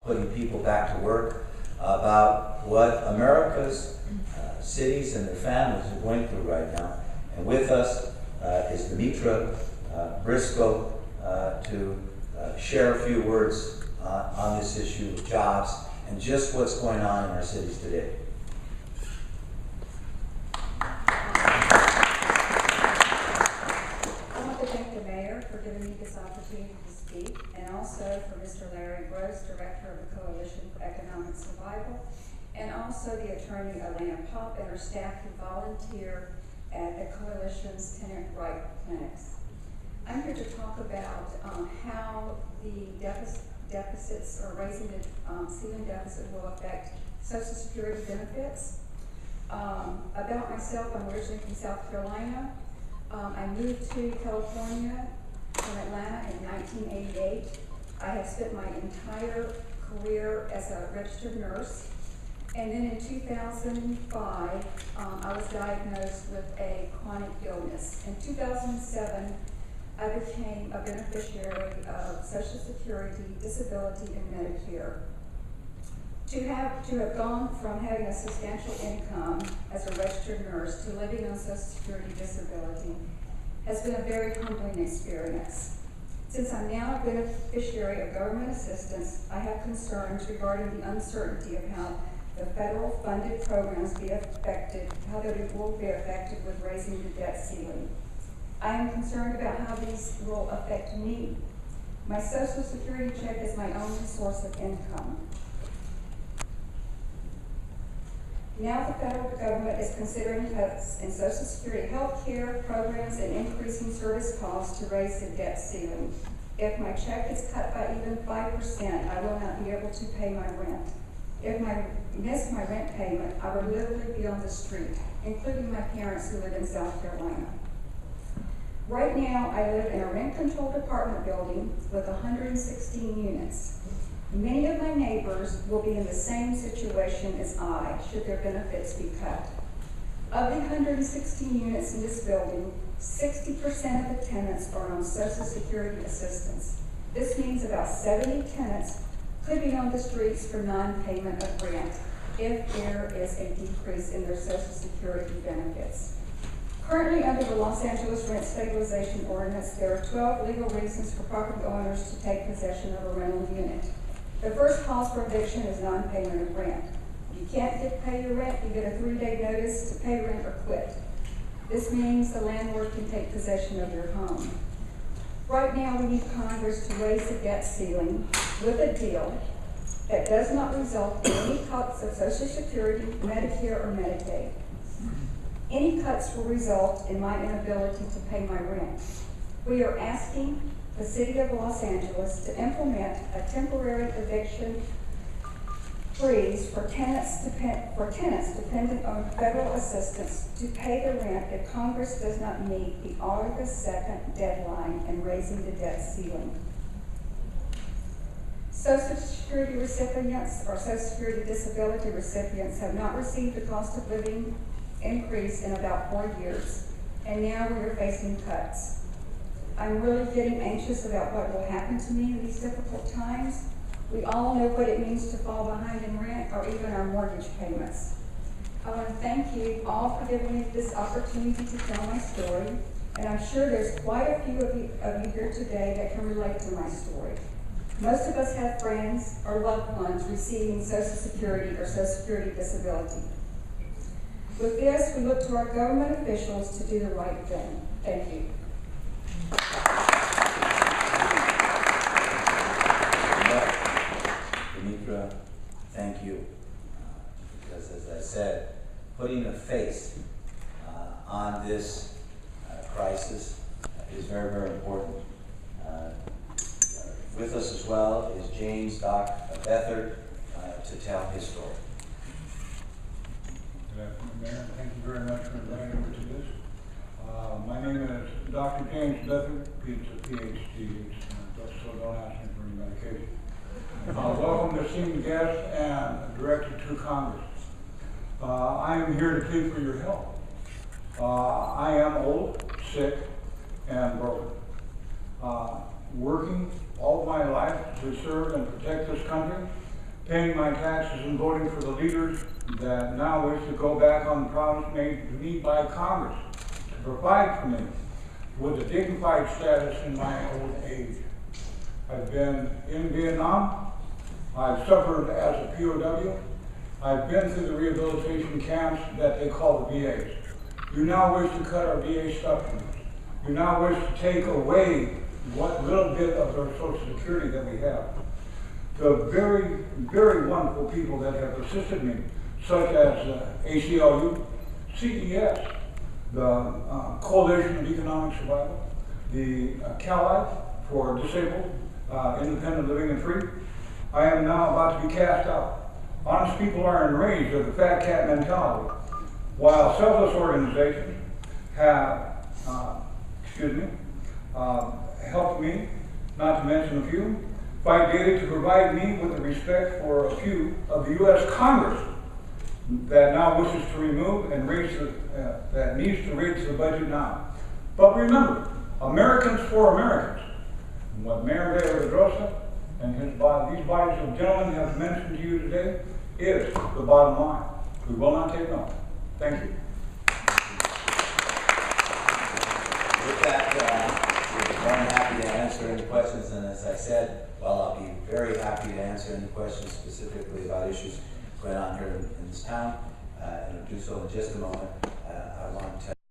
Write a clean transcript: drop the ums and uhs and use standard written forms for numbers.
putting people back to work, about what America's cities and their families are going through right now. And with us is Demitra Briscoe to share a few words on this issue of jobs and just what's going on in our cities today. I want to thank the Mayor for giving me this opportunity to speak, and also for Mr. Larry Gross, Director of the Coalition for Economic Survival, and also the attorney Elena Pop and her staff who volunteer at the Coalition's tenant right clinics. I'm here to talk about how the deficits or raising the ceiling deficit will affect Social Security benefits. About myself, I'm originally from South Carolina. I moved to California from Atlanta in 1988. I have spent my entire career as a registered nurse. And then in 2005, I was diagnosed with a chronic illness. In 2007, I became a beneficiary of Social Security, Disability, and Medicare. To have gone from having a substantial income as a registered nurse to living on Social Security Disability has been a very humbling experience. Since I'm now a beneficiary of government assistance, I have concerns regarding the uncertainty of how the federal funded programs be affected, how they will be affected with raising the debt ceiling. I am concerned about how these will affect me. My Social Security check is my only source of income. Now the federal government is considering cuts in Social Security health care programs and increasing service costs to raise the debt ceiling. If my check is cut by even 5%, I will not be able to pay my rent. If I miss my rent payment, I will literally be on the street, including my parents who live in South Carolina. Right now, I live in a rent-controlled apartment building with 116 units. Many of my neighbors will be in the same situation as I, should their benefits be cut. Of the 116 units in this building, 60% of the tenants are on Social Security assistance. This means about 70 tenants could be on the streets for non-payment of rent if there is a decrease in their Social Security benefits. Currently, under the Los Angeles Rent Stabilization Ordinance, there are 12 legal reasons for property owners to take possession of a rental unit. The first cause for eviction is non-payment of rent. If you can't pay your rent, you get a 3-day notice to pay rent or quit. This means the landlord can take possession of your home. Right now, we need Congress to raise the debt ceiling with a deal that does not result in any cuts of Social Security, Medicare, or Medicaid. Any cuts will result in my inability to pay my rent. We are asking the City of Los Angeles to implement a temporary eviction freeze for tenants dependent on federal assistance to pay the rent if Congress does not meet the August 2nd deadline in raising the debt ceiling. Social Security recipients or Social Security disability recipients have not received a cost of living increase in about 4 years, and now we are facing cuts. I'm really getting anxious about what will happen to me in these difficult times. We all know what it means to fall behind in rent or even our mortgage payments. I want to thank you all for giving me this opportunity to tell my story, and I'm sure there's quite a few of you here today that can relate to my story. Most of us have friends or loved ones receiving Social Security or Social Security disability. With this, we look to our government officials to do the right thing. Thank you. Demitra, thank you. Because as I said, putting a face on this crisis is very, very important. With us as well is James Bethard to tell his story. Good afternoon, Mayor. Thank you very much for inviting me to this. My name is Dr. James Bethard. He's a PhD, so don't ask me for any medication. Welcome to esteemed guests and directed to Congress. I am here to plead for your help. I am old, sick, and broken. Working all my life to serve and protect this country, paying my taxes and voting for the leaders that now wish to go back on the promise made to me by Congress to provide for me with a dignified status in my old age. I've been in Vietnam. I've suffered as a POW. I've been through the rehabilitation camps that they call the VAs. You now wish to cut our VA supplements. You now wish to take away what little bit of our Social Security that we have. The very, very wonderful people that have assisted me, such as ACLU, CES, the Coalition of Economic Survival, the CalLIFE for disabled, independent living and free. I am now about to be cast out. Honest people are enraged at the fat cat mentality, while selfless organizations have, helped me, not to mention a few, fight daily to provide me with the respect for a few of the U.S. Congress that now wishes to remove and raise that needs to raise the budget now. But remember, Americans for Americans. And what Mayor Villaraigosa and these bodies of gentlemen have mentioned to you today is the bottom line. We will not take no. Thank you. With that, we're more than happy to answer any questions, and as I said, well, I'll be very happy to answer any questions specifically about issues going on here in this town, and I'll do so in just a moment. I want to